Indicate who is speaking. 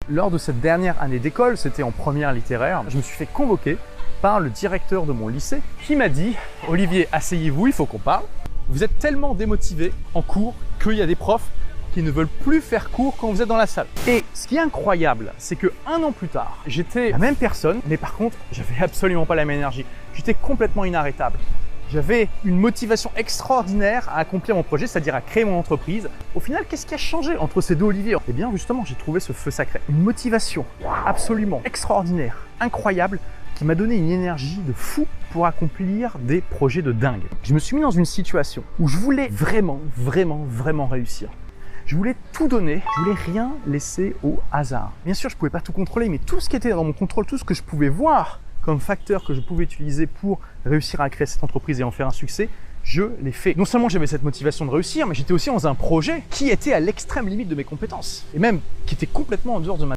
Speaker 1: Lors de cette dernière année d'école, c'était en première littéraire, je me suis fait convoquer par le directeur de mon lycée qui m'a dit « Olivier, asseyez-vous, il faut qu'on parle. Vous êtes tellement démotivé en cours qu'il y a des profs qui ne veulent plus faire cours quand vous êtes dans la salle. » Et ce qui est incroyable, c'est que 1 an plus tard, j'étais la même personne, mais par contre, j'avais absolument pas la même énergie. J'étais complètement inarrêtable. J'avais une motivation extraordinaire à accomplir mon projet, c'est-à-dire à créer mon entreprise. Au final, qu'est-ce qui a changé entre ces deux Olivier? Eh bien, justement, j'ai trouvé ce feu sacré. Une motivation absolument extraordinaire, incroyable, qui m'a donné une énergie de fou pour accomplir des projets de dingue. Je me suis mis dans une situation où je voulais vraiment réussir. Je voulais tout donner, je voulais rien laisser au hasard. Bien sûr, je ne pouvais pas tout contrôler, mais tout ce qui était dans mon contrôle, tout ce que je pouvais voir comme facteur que je pouvais utiliser pour réussir à créer cette entreprise et en faire un succès, je l'ai fait. Non seulement j'avais cette motivation de réussir, mais j'étais aussi dans un projet qui était à l'extrême limite de mes compétences et même qui était complètement en dehors de ma